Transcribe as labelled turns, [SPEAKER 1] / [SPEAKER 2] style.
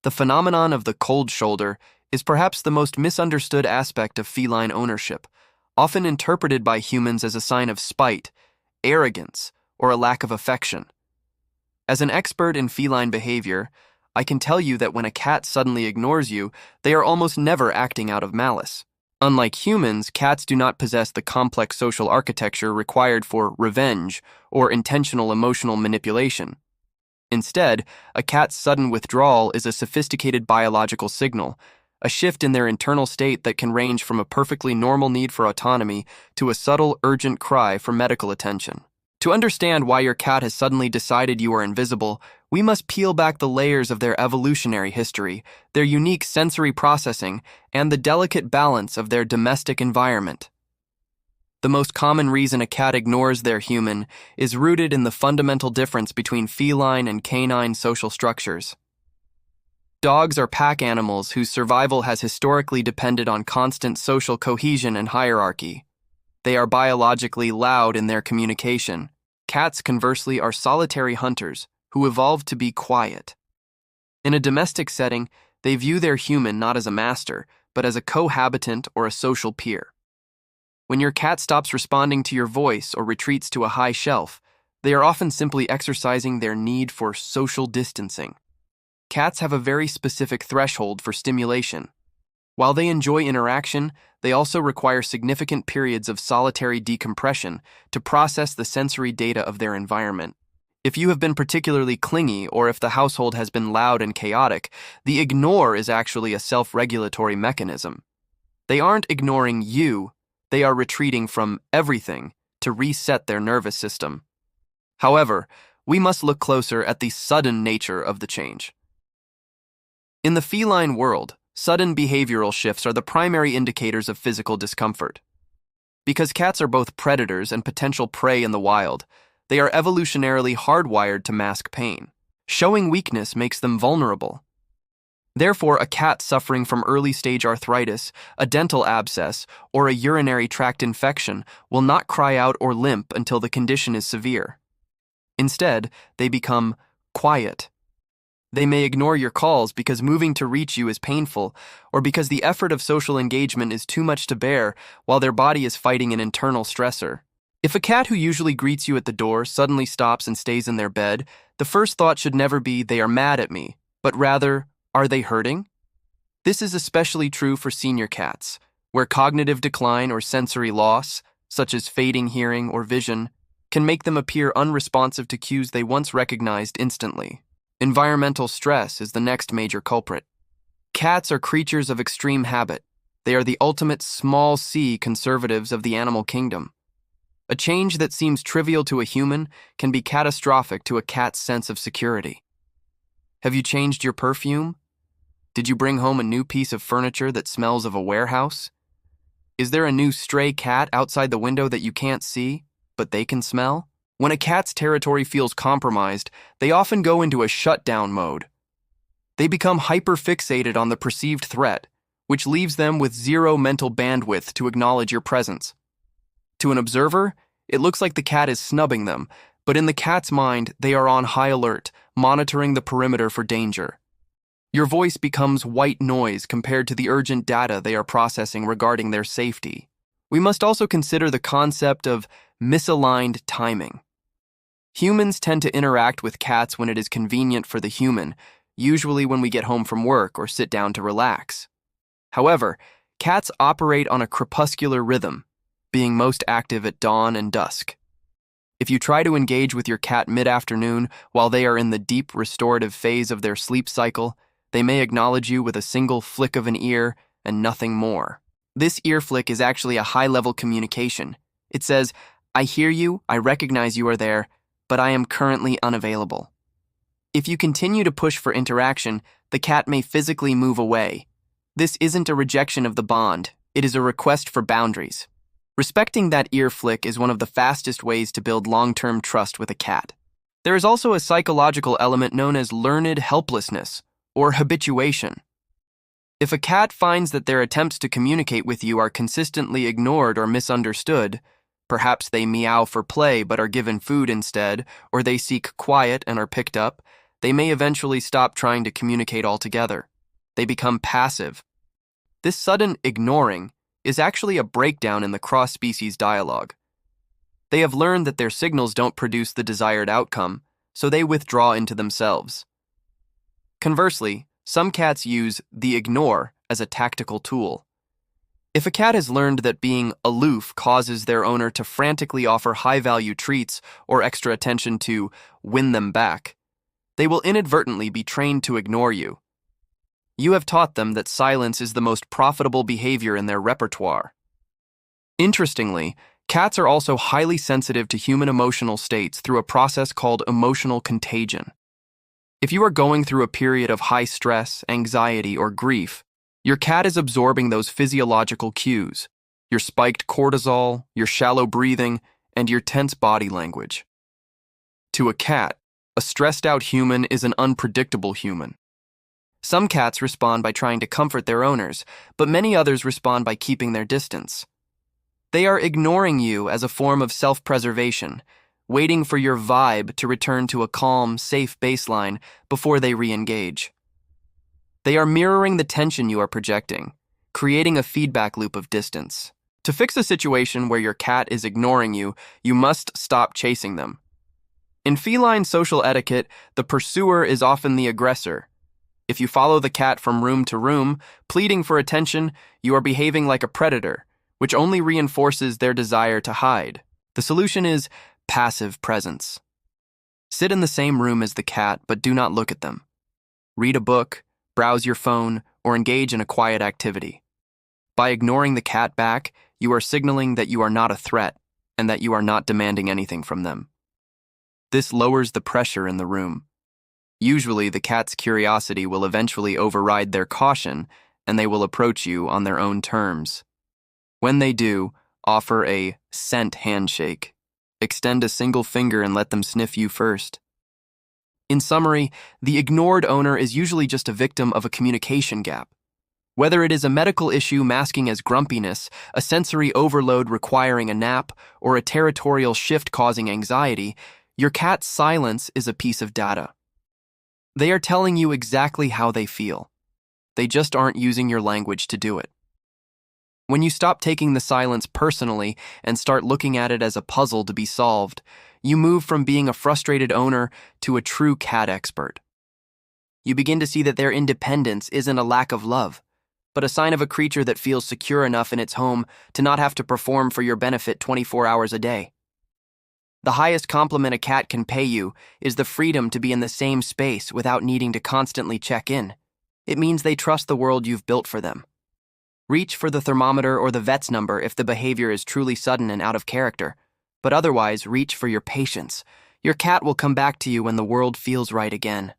[SPEAKER 1] The phenomenon of the cold shoulder is perhaps the most misunderstood aspect of feline ownership, often interpreted by humans as a sign of spite, arrogance, or a lack of affection. As an expert in feline behavior, I can tell you that when a cat suddenly ignores you, they are almost never acting out of malice. Unlike humans, cats do not possess the complex social architecture required for revenge or intentional emotional manipulation. Instead, a cat's sudden withdrawal is a sophisticated biological signal, a shift in their internal state that can range from a perfectly normal need for autonomy to a subtle, urgent cry for medical attention. To understand why your cat has suddenly decided you are invisible, we must peel back the layers of their evolutionary history, their unique sensory processing, and the delicate balance of their domestic environment. The most common reason a cat ignores their human is rooted in the fundamental difference between feline and canine social structures. Dogs are pack animals whose survival has historically depended on constant social cohesion and hierarchy. They are biologically loud in their communication. Cats, conversely, are solitary hunters who evolved to be quiet. In a domestic setting, they view their human not as a master, but as a cohabitant or a social peer. When your cat stops responding to your voice or retreats to a high shelf, they are often simply exercising their need for social distancing. Cats have a very specific threshold for stimulation. While they enjoy interaction, they also require significant periods of solitary decompression to process the sensory data of their environment. If you have been particularly clingy or if the household has been loud and chaotic, the ignore is actually a self-regulatory mechanism. They aren't ignoring you, they are retreating from everything to reset their nervous system. However, we must look closer at the sudden nature of the change. In the feline world, sudden behavioral shifts are the primary indicators of physical discomfort. Because cats are both predators and potential prey in the wild, they are evolutionarily hardwired to mask pain. Showing weakness makes them vulnerable. Therefore, a cat suffering from early-stage arthritis, a dental abscess, or a urinary tract infection will not cry out or limp until the condition is severe. Instead, they become quiet. They may ignore your calls because moving to reach you is painful, or because the effort of social engagement is too much to bear while their body is fighting an internal stressor. If a cat who usually greets you at the door suddenly stops and stays in their bed, the first thought should never be, "They are mad at me," but rather, "Are they hurting?" This is especially true for senior cats, where cognitive decline or sensory loss, such as fading hearing or vision, can make them appear unresponsive to cues they once recognized instantly. Environmental stress is the next major culprit. Cats are creatures of extreme habit. They are the ultimate small c conservatives of the animal kingdom. A change that seems trivial to a human can be catastrophic to a cat's sense of security. Have you changed your perfume? Did you bring home a new piece of furniture that smells of a warehouse? Is there a new stray cat outside the window that you can't see, but they can smell? When a cat's territory feels compromised, they often go into a shutdown mode. They become hyper-fixated on the perceived threat, which leaves them with zero mental bandwidth to acknowledge your presence. To an observer, it looks like the cat is snubbing them, but in the cat's mind, they are on high alert, monitoring the perimeter for danger. Your voice becomes white noise compared to the urgent data they are processing regarding their safety. We must also consider the concept of misaligned timing. Humans tend to interact with cats when it is convenient for the human, usually when we get home from work or sit down to relax. However, cats operate on a crepuscular rhythm, being most active at dawn and dusk. If you try to engage with your cat mid-afternoon while they are in the deep restorative phase of their sleep cycle, they may acknowledge you with a single flick of an ear and nothing more. This ear flick is actually a high-level communication. It says, "I hear you, I recognize you are there, but I am currently unavailable." If you continue to push for interaction, the cat may physically move away. This isn't a rejection of the bond, it is a request for boundaries. Respecting that ear flick is one of the fastest ways to build long-term trust with a cat. There is also a psychological element known as learned helplessness, or habituation. If a cat finds that their attempts to communicate with you are consistently ignored or misunderstood, perhaps they meow for play but are given food instead, or they seek quiet and are picked up, They may eventually stop trying to communicate altogether. They become passive. This sudden ignoring is actually a breakdown in the cross-species dialogue. They have learned that their signals don't produce the desired outcome, so they withdraw into themselves. Conversely, some cats use the ignore as a tactical tool. If a cat has learned that being aloof causes their owner to frantically offer high-value treats or extra attention to win them back, they will inadvertently be trained to ignore you. You have taught them that silence is the most profitable behavior in their repertoire. Interestingly, cats are also highly sensitive to human emotional states through a process called emotional contagion. If you are going through a period of high stress, anxiety, or grief, your cat is absorbing those physiological cues, your spiked cortisol, your shallow breathing, and your tense body language. To a cat, a stressed-out human is an unpredictable human. Some cats respond by trying to comfort their owners, but many others respond by keeping their distance. They are ignoring you as a form of self-preservation, waiting for your vibe to return to a calm, safe baseline before they re-engage. They are mirroring the tension you are projecting, creating a feedback loop of distance. To fix a situation where your cat is ignoring you, you must stop chasing them. In feline social etiquette, the pursuer is often the aggressor. If you follow the cat from room to room, pleading for attention, you are behaving like a predator, which only reinforces their desire to hide. The solution is passive presence. Sit in the same room as the cat, but do not look at them. Read a book, browse your phone, or engage in a quiet activity. By ignoring the cat back, you are signaling that you are not a threat and that you are not demanding anything from them. This lowers the pressure in the room. Usually, the cat's curiosity will eventually override their caution, and they will approach you on their own terms. When they do, offer a scent handshake. Extend a single finger and let them sniff you first. In summary, the ignored owner is usually just a victim of a communication gap. Whether it is a medical issue masking as grumpiness, a sensory overload requiring a nap, or a territorial shift causing anxiety, your cat's silence is a piece of data. They are telling you exactly how they feel. They just aren't using your language to do it. When you stop taking the silence personally and start looking at it as a puzzle to be solved, you move from being a frustrated owner to a true cat expert. You begin to see that their independence isn't a lack of love, but a sign of a creature that feels secure enough in its home to not have to perform for your benefit 24 hours a day. The highest compliment a cat can pay you is the freedom to be in the same space without needing to constantly check in. It means they trust the world you've built for them. Reach for the thermometer or the vet's number if the behavior is truly sudden and out of character, but otherwise reach for your patience. Your cat will come back to you when the world feels right again.